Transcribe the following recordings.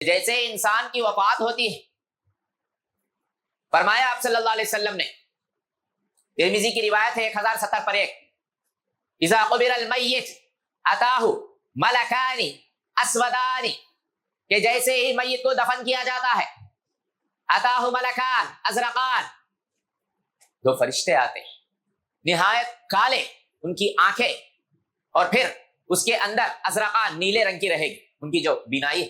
جیسے انسان کی وفات ہوتی ہے، فرمایا آپ صلی اللہ علیہ وسلم نے، ترمذی کی روایت ہے 1070 پر 1، اذا قبر المیت اتاہ ملکان اسودان، کہ جیسے ہی میت کو دفن کیا جاتا ہے، اتاہ ملکان ازرقان، دو فرشتے آتے ہیں نہایت کالے، ان کی آنکھیں، اور پھر اس کے اندر ازرقان نیلے رنگ کی رہے گی ان کی جو بینائی ہے،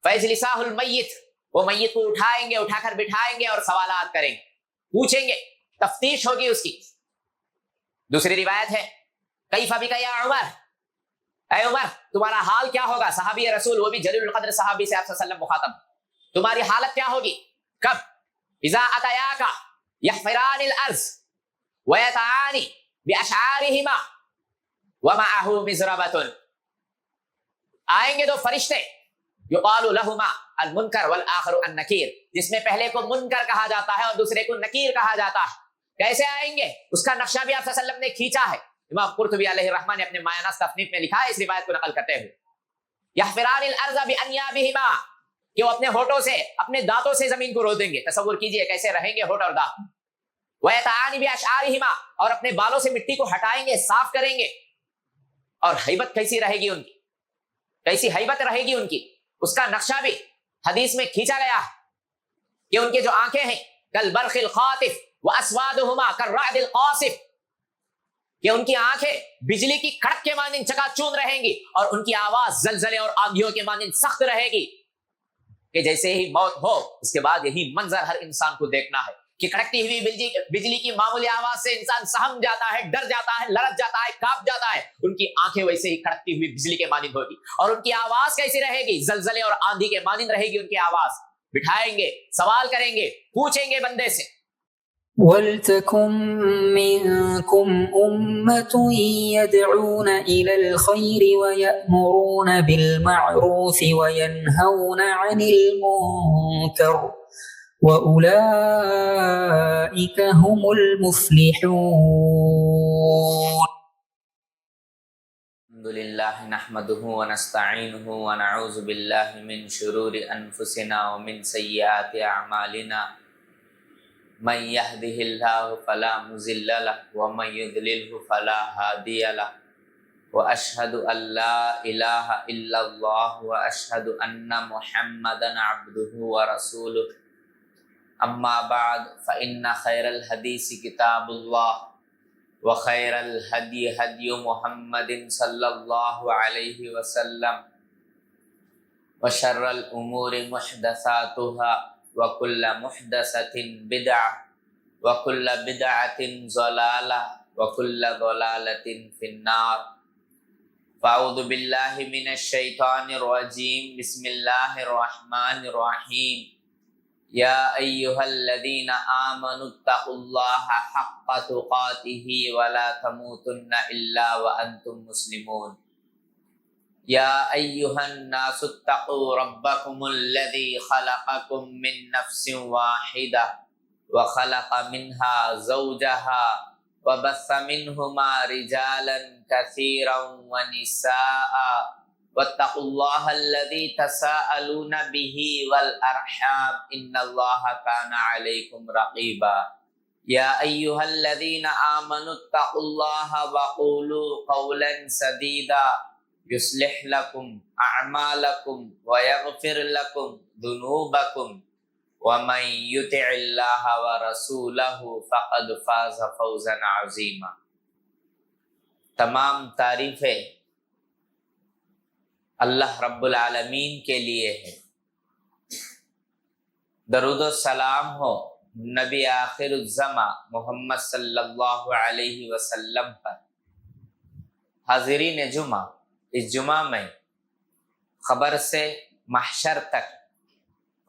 فیجلساہ المیت، وہ میت کو اٹھائیں گے، اٹھا کر بٹھائیں گے اور سوالات کریں گے، پوچھیں گے، تفتیش ہوگی اس کی۔ دوسری روایت ہے کیف بک یا عمر، اے عمر تمہارا حال کیا ہوگا، صحابی رسول، وہ بھی جلیل القدر صحابی سے آپ صلی اللہ علیہ وسلم مخاطب، تمہاری حالت کیا ہوگی، کب، اذا اتیاک یحفران الارض ویتعان باشعارہما ومعہ مزربۃ، آئیں گے دو فرشتے، یقال لہما المنکر والآخر النکیر، جس میں پہلے کو منکر کہا جاتا ہے اور دوسرے کو نکیر کہا جاتا ہے، کیسے آئیں گے اس کا نقشہ بھی آپ صلی اللہ علیہ وسلم نے کھینچا ہے، امام قرطبی علیہ الرحمہ نے اپنے مایہ ناز تصنیف میں لکھا ہے اس روایت کو نقل کرتے ہوئے، یحفران الارض بانیابہما، کہ وہ اپنے ہونٹوں سے، اپنے دانتوں سے زمین کو رو دیں گے، تصور کیجئے کیسے رہیں گے ہونٹ اور دانت، ویتعان باشعارہما، اور اپنے بالوں سے مٹی کو ہٹائیں گے، صاف کریں گے، اور ہیبت کیسی رہے گی ان کی، کیسی ہیبت رہے گی ان کی، اس کا نقشہ بھی حدیث میں کھینچا گیا ہے کہ ان کے جو آنکھیں ہیں کالبرق الخاطف واسوادہما کالرعد القاصف، کہ ان کی آنکھیں بجلی کی کڑک کے مانند چکا چوند رہیں گی، اور ان کی آواز زلزلے اور آندھیوں کے مانند سخت رہے گی، کہ جیسے ہی موت ہو اس کے بعد یہی منظر ہر انسان کو دیکھنا ہے کہ کڑکتی ہوئی بجلی کی معمولی آواز سے انسان سہم جاتا ہے، ڈر جاتا ہے، لرز جاتا ہے، کانپ جاتا ہے، ان کی آنکھیں ویسے ہی کڑکتی ہوئی بجلی کے مانند ہوگی، اور ان کی آواز کیسی رہے گی، زلزلے اور آندھی کے مانند رہے گی ان کی آواز، بٹھائیں گے، سوال کریں گے، پوچھیں گے بندے سے، وَلْتَكُن مِّنكُمْ أُمَّةٌ يَدْعُونَ إِلَى الْخَيْرِ وَيَأْمُرُونَ بِالْمَعْرُوفِ وَيَنْهَوْنَ عَنِ الْمُنكَرِ وَأُولَئِكَ هُمُ الْمُفْلِحُونَ۔ الحمد للہ نحمده ونستعینه ونعوذ باللہ من شرور انفسنا ومن سیئات اعمالنا، من يهده اللہ فلا مضل له ومن يضلله فلا هادی له، واشهد ان لا الہ الا اللہ واشهد ان محمدا عبده ورسولہ، اما بعد فان خیر الحدیث کتاب اللہ، وخیر الہدی ہدی محمد صلی اللہ علیہ وسلم، وشر الامور محدثاتها، وکل محدثۃ بدعہ، وکل بدعۃ ضلالہ، وکل ضلالۃ فی النار۔ فاعوذ باللہ من الشیطان الرجیم، بسم اللہ الرحمن الرحیم، یا ایہا الذین آمنوا اتقوا اللہ حق تقاتہ ولا تموتن الا وانتم مسلمون، یا ایہا الناس اتقوا ربکم الذی خلقکم من نفس واحدہ وخلق منها زوجہا وبث منہما رجالا کثیرا ونساء، واتقوا اللہ الذی تساءلون به والارحام ان اللہ کان علیکم رقیبا، یا ایہا الذین آمنوا اتقوا اللہ وقولوا قولا سدیدا یصلح لکم اعمالکم ویغفر لکم ذنوبکم، ومن یطع اللہ ورسولہ فقد فاز فوزا عظیما۔ تمام تعریفیں اللہ رب العالمین کے لیے ہے، درود و سلام ہو نبی آخر الزماں محمد صلی اللہ علیہ وسلم پر۔ حاضرین جمعہ، اس جمعہ میں خبر سے محشر تک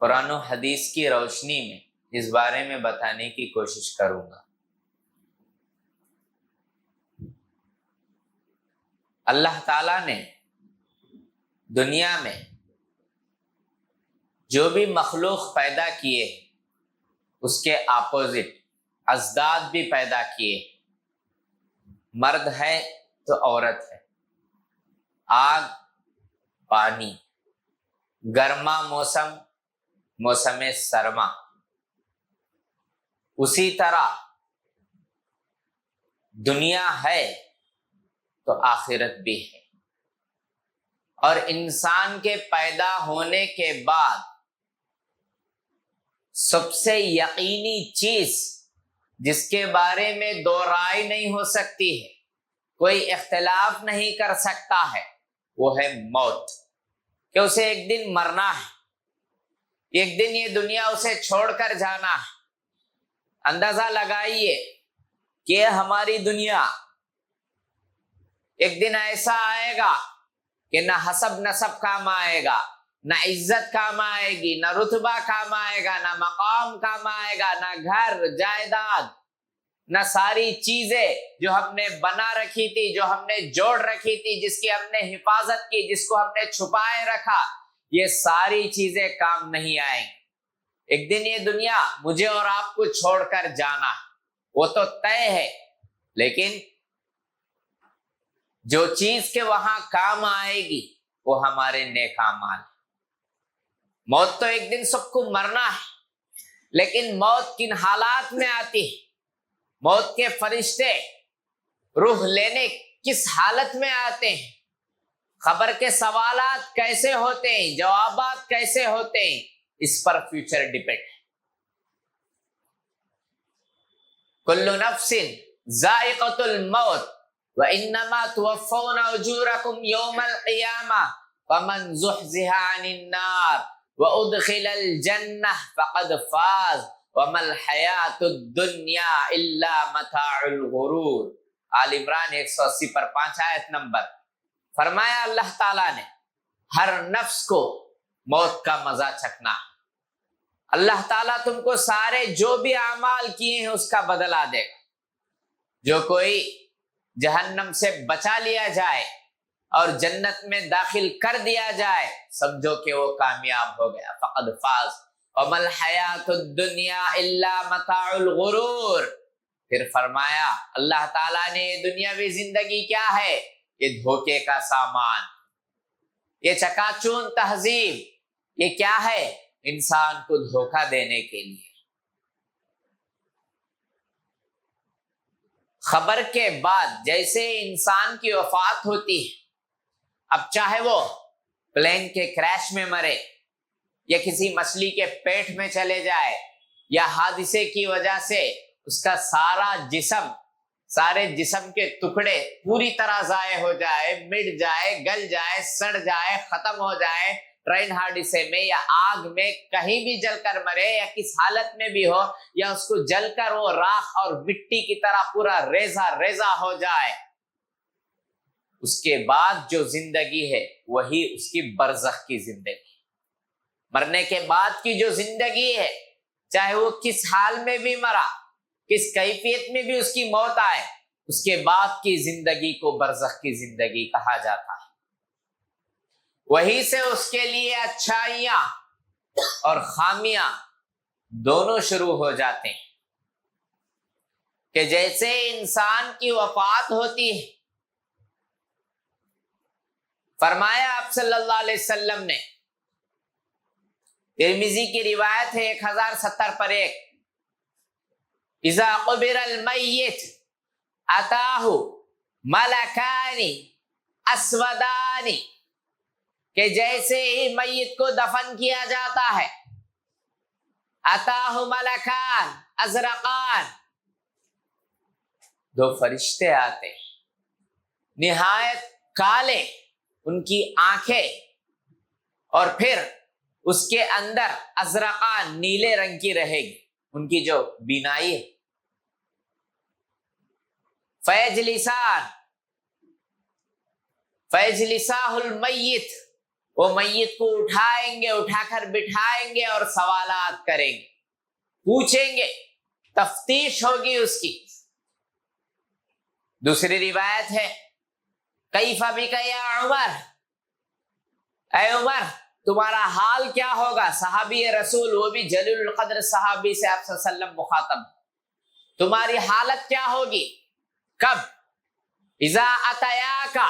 قرآن و حدیث کی روشنی میں اس بارے میں بتانے کی کوشش کروں گا۔ اللہ تعالیٰ نے دنیا میں جو بھی مخلوق پیدا کیے اس کے اپوزٹ ازداد بھی پیدا کیے، مرد ہے تو عورت ہے، آگ پانی، گرما موسم موسم سرما، اسی طرح دنیا ہے تو آخرت بھی ہے. اور انسان کے پیدا ہونے کے بعد سب سے یقینی چیز جس کے بارے میں دو رائے نہیں ہو سکتی ہے، کوئی اختلاف نہیں کر سکتا ہے، وہ ہے موت، کہ اسے ایک دن مرنا ہے، ایک دن یہ دنیا اسے چھوڑ کر جانا ہے. اندازہ لگائیے کہ ہماری دنیا ایک دن ایسا آئے گا کہ نہ حسب نسب کام آئے گا، نہ عزت کام آئے گی، نہ رتبہ کام آئے گا، نہ مقام کام آئے گا، نہ گھر جائیداد، نہ ساری چیزیں جو ہم نے بنا رکھی تھی، جو ہم نے جوڑ رکھی تھی، جس کی ہم نے حفاظت کی، جس کو ہم نے چھپائے رکھا، یہ ساری چیزیں کام نہیں آئیں. ایک دن یہ دنیا مجھے اور آپ کو چھوڑ کر جانا ہے، وہ تو طے ہے. لیکن جو چیز کے وہاں کام آئے گی وہ ہمارے نیک اعمال. موت تو ایک دن سب کو مرنا ہے، لیکن موت کن حالات میں آتی ہے، موت کے فرشتے روح لینے کس حالت میں آتے ہیں، خبر کے سوالات کیسے ہوتے ہیں، جوابات کیسے ہوتے ہیں، اس پر فیوچر ڈیپینڈ ہے. کل نفس ذائقۃ الموت وانما توفون اجورکم یوم القیامہ فمن زحزح عن النار وادخل الجنہ فقد فاز وما الحیاۃ الدنیا الا متاع الغرور. آل عمران 180 پر 5 آیت نمبر. فرمایا اللہ تعالیٰ نے ہر نفس کو موت کا مزہ چکھنا ہے. اللہ تعالیٰ تم کو سارے جو بھی اعمال کیے ہیں اس کا بدلہ دے گا. جو کوئی جہنم سے بچا لیا جائے اور جنت میں داخل کر دیا جائے سمجھو کہ وہ کامیاب ہو گیا. فقد فاز وما الحیاۃ الدنیا الا متاع الغرور. پھر فرمایا اللہ تعالیٰ نے یہ دنیاوی زندگی کیا ہے، یہ دھوکے کا سامان، یہ چکا چون تہذیب، یہ کیا ہے، انسان کو دھوکہ دینے کے لیے. خبر کے بعد جیسے انسان کی وفات ہوتی ہے، اب چاہے وہ پلین کے کریش میں مرے یا کسی مچھلی کے پیٹ میں چلے جائے یا حادثے کی وجہ سے اس کا سارے جسم کے ٹکڑے پوری طرح ضائع ہو جائے، مٹ جائے، گل جائے، سڑ جائے، ختم ہو جائے، ٹرین حادثے میں یا آگ میں کہیں بھی جل کر مرے یا کس حالت میں بھی ہو، یا اس کو جل کر وہ راکھ اور مٹی کی طرح پورا ریزہ ہو جائے، اس کے بعد جو زندگی ہے وہی اس کی برزخ کی زندگی. مرنے کے بعد کی جو زندگی ہے، چاہے وہ کس حال میں بھی مرا، کس کیفیت میں بھی اس کی موت آئے، اس کے بعد کی زندگی کو برزخ کی زندگی کہا جاتا ہے. وہی سے اس کے لیے اچھائیاں اور خامیاں دونوں شروع ہو جاتے ہیں. کہ جیسے انسان کی وفات ہوتی ہے، فرمایا آپ صلی اللہ علیہ وسلم نے، ترمذی کی روایت ہے 1070 پر 1، اذا قبر المیت اتاہ ملکان اسودان، کہ جیسے ہی میت کو دفن کیا جاتا ہے، اتاہ ملکان ازرقان، 2 فرشتے آتے ہیں، نہایت کالے ان کی آنکھیں، اور پھر اس کے اندر ازرقان نیلے رنگ کی رہے گی ان کی جو بینائی ہے. فیجلساہ المیت، وہ میت کو اٹھائیں گے، اٹھا کر بٹھائیں گے اور سوالات کریں گے، پوچھیں گے، تفتیش ہوگی اس کی. دوسری روایت ہے، کیف بک یا عمر، اے عمر تمہارا حال کیا ہوگا. صحابی رسول، وہ بھی جلیل القدر صحابی سے آپ صلی اللہ علیہ وسلم مخاطب، تمہاری حالت کیا ہوگی، کب، اذا اتیاکا،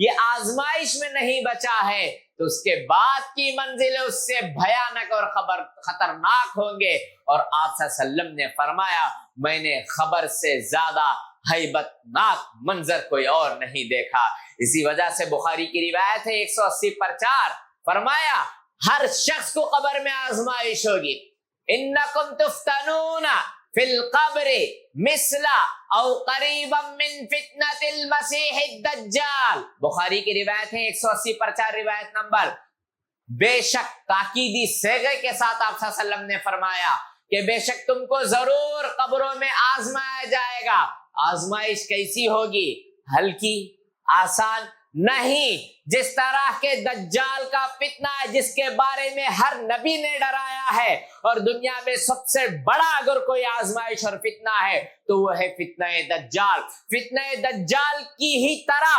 یہ آزمائش میں نہیں بچا ہے تو اس کے بعد کی منزل اس سے بھیانک اور خطرناک ہوں گے. اور آپ صلی اللہ علیہ وسلم نے فرمایا میں نے خبر سے زیادہ ہیبت ناک منظر کوئی اور نہیں دیکھا. اسی وجہ سے بخاری کی روایت ہے 180/4 فرمایا ہر شخص کو قبر میں آزمائش ہوگی. انکم تفتنون فی القبر مثل او قریبا من فتنة المسیح الدجال. بخاری کی روایت ہے 180/4 روایت نمبر. بے شک تاکیدی صیغے کے ساتھ آپ صلی اللہ علیہ وسلم نے فرمایا کہ بے شک تم کو ضرور قبروں میں آزمایا جائے گا. آزمائش کیسی ہوگی؟ ہلکی آسان نہیں، جس طرح کے دجال کا فتنہ ہے جس کے بارے میں ہر نبی نے ڈرایا ہے. اور دنیا میں سب سے بڑا اگر کوئی آزمائش اور فتنہ ہے تو وہ ہے فتنہ دجال. فتنہ دجال کی ہی طرح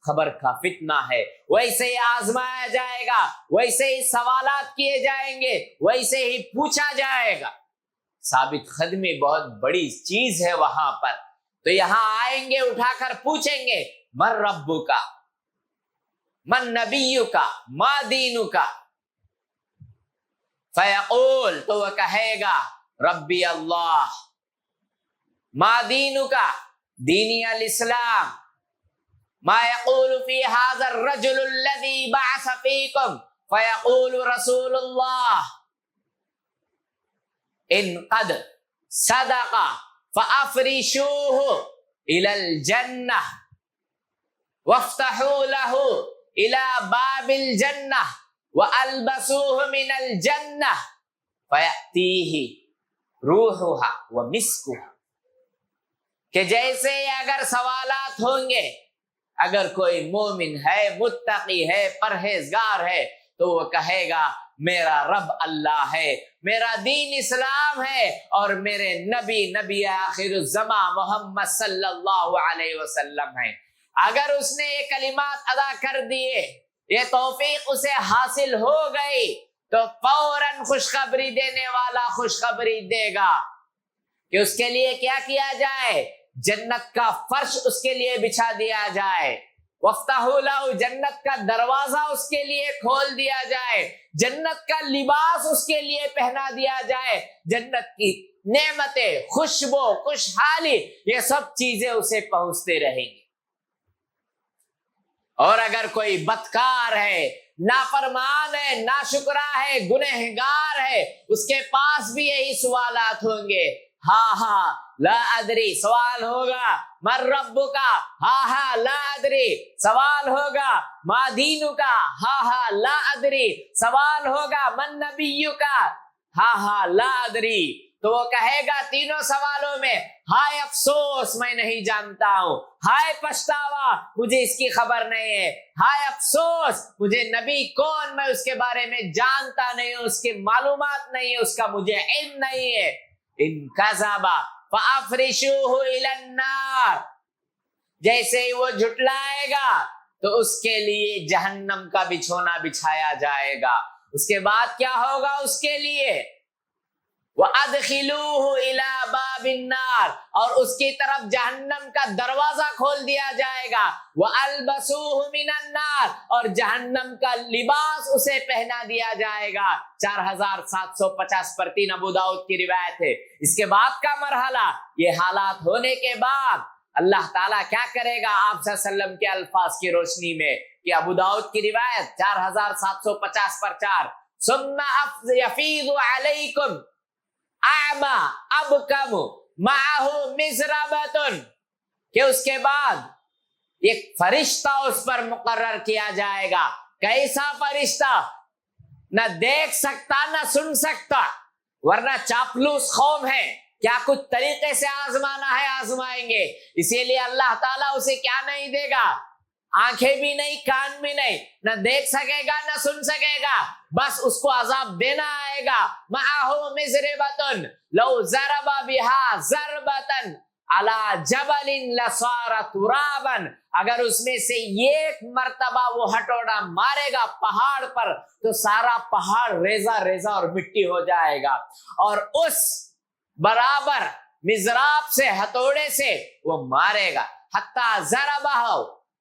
خبر کا فتنہ ہے، ویسے ہی آزمایا جائے گا، ویسے ہی سوالات کیے جائیں گے، ویسے ہی پوچھا جائے گا. ثابت قدمی بہت بڑی چیز ہے وہاں پر. تو یہاں آئیں گے اٹھا کر پوچھیں گے من ربو کا، من نبیو کا، ما دینو کا. فیقول تو وہ کہے گا ربی اللہ. ما دینو کا، دینی الاسلام. ما يقول في هذا الرجل الذي بعث فيكم فيقول رسول الله ان قد صدق فافرشوه الى الجنه وافتحوا له الى باب الجنه والبسوه من الجنه فياتيه روحها ومسكها. کہ جیسے اگر سوالات ہوں گے، اگر کوئی مومن ہے، متقی ہے، پرہیزگار ہے تو وہ کہے گا میرا رب اللہ ہے، میرا دین اسلام ہے، اور میرے نبی آخر الزمان محمد صلی اللہ علیہ وسلم ہے. اگر اس نے یہ کلمات ادا کر دیے، یہ توفیق اسے حاصل ہو گئی تو فوراً خوشخبری دینے والا خوشخبری دے گا کہ اس کے لیے کیا کیا جائے، جنت کا فرش اس کے لیے بچھا دیا جائے. وَافْتَحُوا لَهُ، جنت کا دروازہ اس کے لیے کھول دیا جائے، جنت کا لباس اس کے لیے پہنا دیا جائے، جنت کی نعمتیں، خوشبو، خوشحالی، یہ سب چیزیں اسے پہنچتے رہیں گی. اور اگر کوئی بدکار ہے، نافرمان ہے، ناشکرا ہے، گنہگار ہے، اس کے پاس بھی یہی سوالات ہوں گے. ہاں لا ادری سوال ہوگا، من رب کا، ہاں لا ادری سوال ہوگا، ما دینو کا، ہاں لا ادری سوال ہوگا، من نبیو کا، ہاں لا ادری. تو وہ کہے گا تینوں سوالوں میں ہائے افسوس میں نہیں جانتا ہوں، ہائے پچھتاوا مجھے اس کی خبر نہیں ہے، ہائے افسوس مجھے نبی کون میں اس کے بارے میں جانتا نہیں ہوں، اس کی معلومات نہیں ہے، اس کا مجھے علم نہیں ہے. ان کذبا فافرشوه الى النار، جیسے ہی وہ جھٹلائے گا تو اس کے لیے جہنم کا بچھونا بچھایا جائے گا. اس کے بعد کیا ہوگا اس کے لیے، وَأَدْخِلُوهُ إِلَى بَابِ النَّارِ، اور اس کی طرف جہنم کا دروازہ کھول دیا جائے گا. وَأَلْبَسُوهُ مِنَ النَّارِ، اور جہنم کا لباس اسے پہنا دیا جائے گا. 4750 پر 3 ابو داؤد کی روایت ہے. اس کے بعد کا مرحلہ، یہ حالات ہونے کے بعد اللہ تعالیٰ کیا کرے گا آپ صلی اللہ علیہ وسلم کے الفاظ کی روشنی میں، کہ ابو داؤد کی روایت 4750 پر 4، ثُمَّ يَفِيضُ عَلَيْكُمْ اعما ابکم معہ مزربۃ، کہ اس کے بعد ایک فرشتہ اس پر مقرر کیا جائے گا. کیسا فرشتہ؟ نہ دیکھ سکتا نہ سن سکتا، ورنہ چاپلوس قوم ہے، کیا کچھ طریقے سے آزمانا ہے آزمائیں گے. اسی لیے اللہ تعالیٰ اسے کیا نہیں دے گا، آنکھیں بھی نہیں، کان بھی نہیں، نہ دیکھ سکے گا نہ سن سکے گا، بس اس کو عذاب دینا آئے گا. معہ مزربۃ لو ضرب بها ضربۃ علی جبل لصار ترابا، اگر اس میں سے ایک مرتبہ وہ ہٹوڑا مارے گا پہاڑ پر تو سارا پہاڑ ریزہ ریزہ اور مٹی ہو جائے گا. اور اس برابر مزراب سے، ہتھوڑے سے وہ مارے گا. حتی ضربہ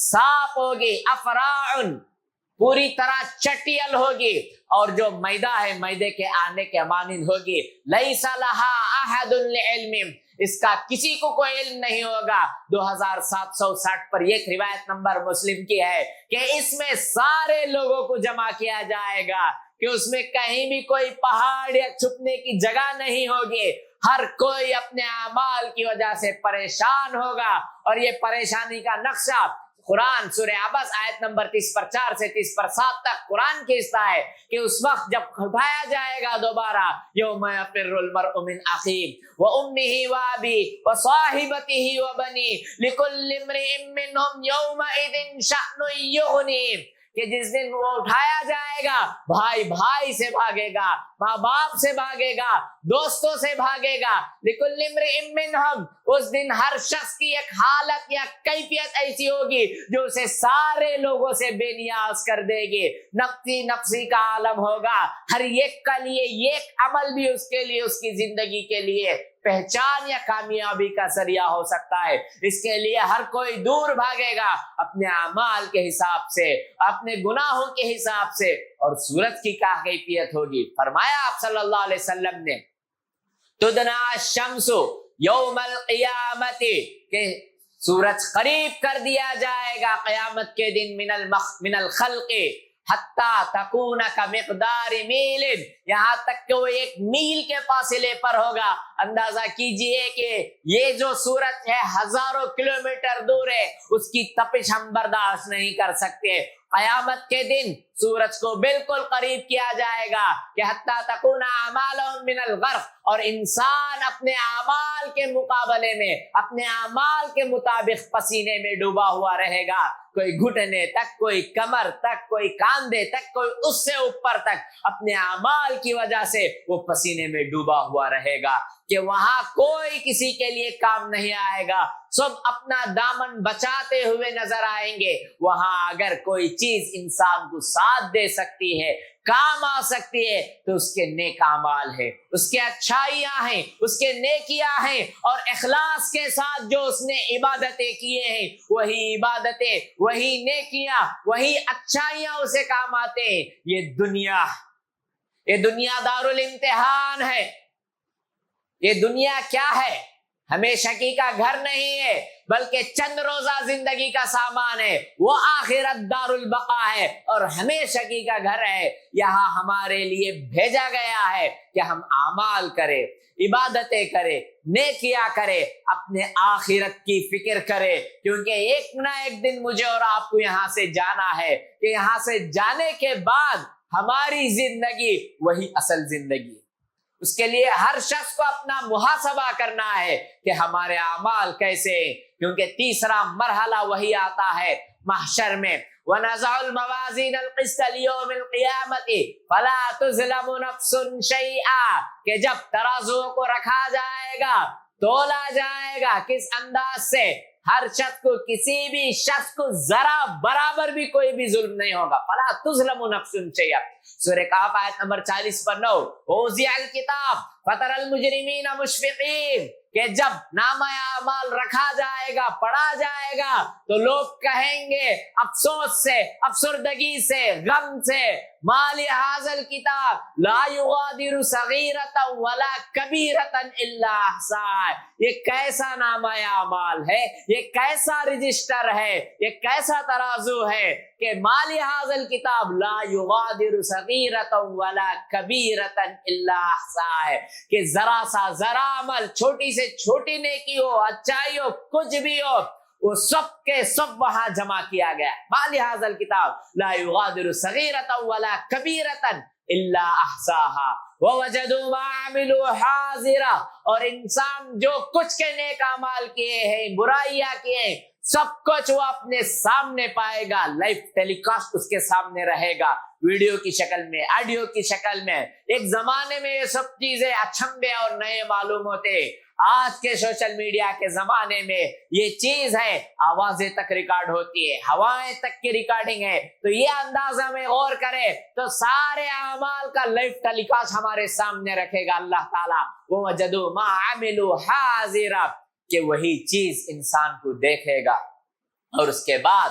صاف ہوگی، افراعن پوری طرح چٹیل ہوگی، اور جو میدا ہے میدے کے آنے کے مانند ہوگی، لیس لہا احد لعلم، اس کا کسی کو کوئی علم نہیں ہوگا۔ 2760 پر ایک روایت نمبر مسلم کی ہے کہ اس میں سارے لوگوں کو جمع کیا جائے گا، کہ اس میں کہیں بھی کوئی پہاڑ یا چھپنے کی جگہ نہیں ہوگی، ہر کوئی اپنے اعمال کی وجہ سے پریشان ہوگا۔ اور یہ پریشانی کا نقشہ قرآن سورہ عبس آیت نمبر 30 پر 4 سے 30 پر 7 تک قرآن کہتا ہے کہ اس وقت جب اٹھایا جائے گا دوبارہ، یوم یفر المرء من اخیہ وامہ وابی وصاحبتہ وبنی لکل امرئ منہم یومئذ شأن یغنیہ، کہ جس دن وہ اٹھایا جائے گا، بھائی بھائی سے بھاگے گا، ماں باپ سے بھاگے گا، دوستوں سے بھاگے گا، لکل امرئ منہم، اس دن ہر شخص کی ایک حالت یا کیفیت ایسی ہوگی جو اسے سارے لوگوں سے بے نیاز کر دے گی، نفسی نفسی کا عالم ہوگا، ہر ایک کا لیے ایک عمل بھی اس کے لیے، اس کی زندگی کے لیے پہچان یا کامیابی کا ذریعہ ہو سکتا ہے۔ اس کے لیے ہر کوئی دور بھاگے گا اپنے اعمال کے حساب سے، اپنے گناہوں کے حساب سے، اور سورج کی کیا کیفیت ہوگی؟ فرمایا آپ صلی اللہ علیہ وسلم نے، تدنا الشمس یوم القیامت، کہ سورج قریب کر دیا جائے گا قیامت کے دن من الخلق حتی تکون کا مقدار میل، یہاں تک کہ وہ ایک میل کے فاصلے پر ہوگا۔ اندازہ کیجئے کہ یہ جو سورج ہے ہزاروں کلومیٹر دور ہے، اس کی تپش ہم برداشت نہیں کر سکتے۔ قیامت کے دن سورج کو بالکل قریب کیا جائے گا کہ حتی تکون اعمالهم من الغرق، اور انسان اپنے اعمال کے مقابلے میں، اپنے اعمال کے مطابق پسینے میں ڈوبا ہوا رہے گا، کوئی گھٹنے تک، کوئی کمر تک، کوئی کاندھے تک، کوئی اس سے اوپر تک، اپنے اعمال کی وجہ سے وہ پسینے میں ڈوبا ہوا رہے گا، کہ وہاں کوئی کسی کے لیے کام نہیں آئے گا، سب اپنا دامن بچاتے ہوئے نظر آئیں گے۔ وہاں اگر کوئی چیز انسان کو ساتھ دے سکتی ہے، کام آ سکتی ہے، تو اس کے نیک اعمال ہے، اس کے اچھائیاں ہیں، اس کے نیکیاں ہیں، اور اخلاص کے ساتھ جو اس نے عبادتیں کیے ہیں، وہی عبادتیں، وہی نیکیاں، وہی اچھائیاں اسے کام آتے ہیں۔ یہ دنیا دارالامتحان ہے۔ یہ دنیا کیا ہے؟ ہمیشہ کی کا گھر نہیں ہے، بلکہ چند روزہ زندگی کا سامان ہے۔ وہ آخرت دار البقا ہے اور ہمیشہ کی کا گھر ہے۔ یہاں ہمارے لیے بھیجا گیا ہے کہ ہم اعمال کریں، عبادتیں کریں، نیکیاں کریں، اپنے آخرت کی فکر کریں، کیونکہ ایک نہ ایک دن مجھے اور آپ کو یہاں سے جانا ہے، کہ یہاں سے جانے کے بعد ہماری زندگی وہی اصل زندگی ہے۔ اس کے لیے ہر شخص کو اپنا محاسبہ کرنا ہے کہ ہمارے اعمال کیسے ہیں، کیونکہ تیسرا مرحلہ وہی آتا ہے محشر میں، وَنَزَعُ الْمَوَازِينَ الْقِسْطَ لِيَوْمِ الْقِيَامَةِ فَلَا تُظْلَمُ نَفْسٌ شَيْئًا، کہ جب ترازوؤں کو رکھا جائے گا، تولا جائے گا، کس انداز سے؟ ہر شخص کو، کسی بھی شخص کو ذرا برابر بھی کوئی بھی ظلم نہیں ہوگا۔ فَلَا تُظْلَمُ نَفْسٌ شَيْئًا، سورہ کہف آیت نمبر 40 پر 9، وَوُضِعَ الْكِتَابُ فَتَرَى الْمُجْرِمِينَ مُشْفِقِينَ، کہ جب نامہ اعمال رکھا جائے گا، پڑھا جائے گا، تو لوگ کہیں گے افسوس سے، افسردگی سے، غم سے، مَا لِهَٰذَا الْكِتَابِ لَا يُغَادِرُ صَغِيرَةً وَلَا كَبِيرَةً إِلَّا أَحْصَاهَا، یہ کیسا نامہ اعمال ہے، یہ کیسا رجسٹر ہے، یہ کیسا ترازو ہے کہ مَا لِهَٰذَا الْكِتَابِ لَا يُغَادِرُ صَغِيرَةً وَلَا كَبِيرَةً إِلَّا أَحْصَاهَا، کہ ذرا سا ذرا عمل، چھوٹی سے چھوٹی نیکی ہو، اچائی ہو، کچھ بھی ہو، وہ سب کے سب وہاں جمع کیا گیا۔ مَا لِهَٰذَا الْكِتَابِ لَا يُغَادِرُ صَغِيرَةً وَلَا كَبِيرَةً إِلَّا أَحْصَاهَا وَوَجَدُوا مَا عَمِلُوا حَاضِرًا، اور انسان جو کچھ کے نیک اعمال کیے ہیں، برائیاں کیے ہیں، سب کچھ وہ اپنے سامنے پائے گا، لائیو ٹیلی کاسٹ اس کے سامنے رہے گا، ویڈیو کی شکل میں، آڈیو کی شکل میں۔ ایک زمانے میں یہ سب چیزیں اچھمبے اور نئے معلوم ہوتے، آج کے سوشل میڈیا کے زمانے میں یہ چیز ہے، آوازیں تک ریکارڈ ہوتی ہے، ہوائیں تک کی ریکارڈنگ ہے، تو یہ اندازہ میں غور کرے تو سارے اعمال کا لائیو ٹیلی کاسٹ ہمارے سامنے رکھے گا اللہ تعالیٰ۔ وَوَجَدُوا مَا عَمِلُوا حَاضِرًا، کہ وہی چیز انسان کو دیکھے گا، اور اس کے بعد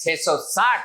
660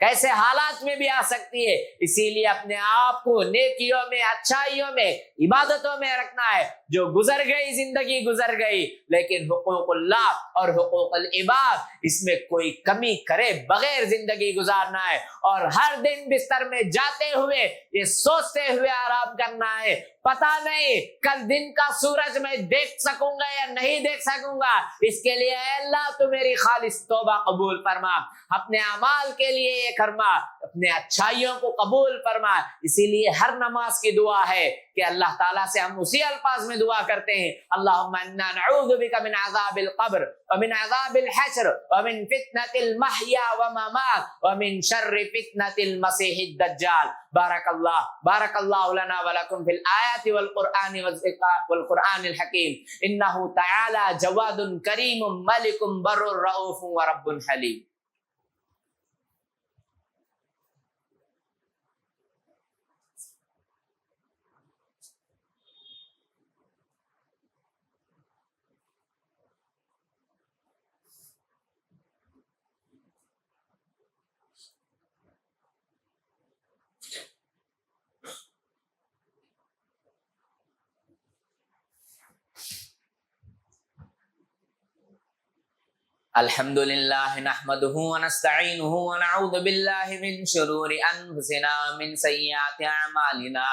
کیسے حالات میں بھی آ سکتی ہے. اسی لیے اپنے آپ کو نیکیوں میں، اچھائیوں میں، عبادتوں میں رکھنا ہے. جو گزر گئی زندگی گزر گئی، لیکن حقوق اللہ اور حقوق العباد اس میں کوئی کمی کرے بغیر زندگی گزارنا ہے. اور ہر دن بستر میں جاتے ہوئے یہ سوچتے ہوئے آرام کرنا ہے، پتا نہیں کل دن کا سورج میں دیکھ سکوں گا یا نہیں دیکھ سکوں گا. اس کے لیے اے اللہ تو میری خالص توبہ قبول فرما، اپنے اعمال کے لیے یہ فرما، اپنے اچھائیوں کو قبول فرما. اسی لیے ہر نماز کی دعا ہے کہ اللہ تعالیٰ سے ہم اسی الفاظ میں دعا کرتے ہیں، اللہم انا نعوذ بک من عذاب القبر ومن عذاب الحشر ومن فتنة المحیا وممات ومن شر فتنة المسیح الدجال. بارک اللہ لنا ولکم فی الآیات والقرآن الحکیم، انہ تعالی جواد کریم ملک بر رؤوف ورب حلیم. الحمد لله نحمده ونستعينه ونعوذ بالله من شرور أنفسنا ومن سيئات أعمالنا،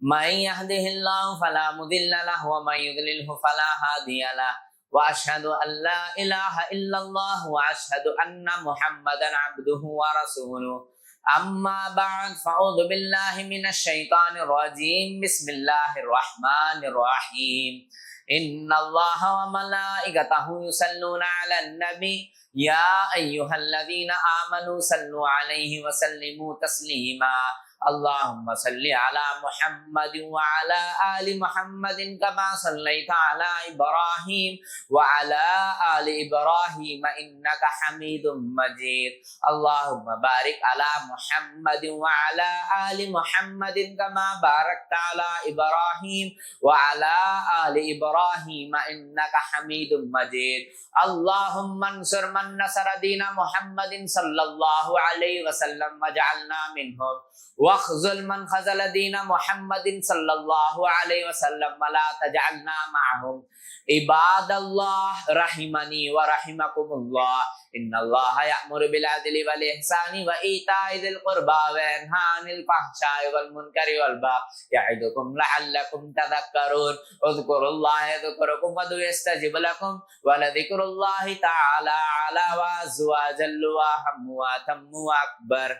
من يهده الله فلا مضل له ومن يضلله فلا هادي له، وأشهد أن لا إله إلا الله وأشهد أن محمدا عبده ورسوله. أما بعد فأعوذ بالله من الشيطان الرجيم. بسم الله الرحمن الرحيم. ان اللہ وملائکتہ یصلون علی النبی یا ایہا الذین آمنوا صلوا علیہ وسلموا تسلیما. اللہم صلی علی محمد وعلی آل محمد کما صلیت علی ابراہیم وعلی آل ابراہیم انک حمید مجید. اللہم بارک علی محمد وعلی آل محمد کما بارکت علی ابراہیم وعلی آل ابراہیم انک حمید مجید. اللہم انصر من نصر دین محمد صلی اللہ علیہ وسلم وجعلنا منہم، واخذل من خذل دین محمد صلی اللہ علیہ وسلم ولا تجعلنا معهم. عباد اللہ رحمنی ورحمکم اللہ، ان اللہ یأمر بالعدل والإحسان وإیتاء ذی القربى وینہی عن الفحشاء والمنکر والبغی یعظکم لعلکم تذکرون. اذکروا اللہ یذکرکم وادعوہ یستجب لکم ولذکر اللہ تعالی اعلی وعز وجل واہم واتم واکبر.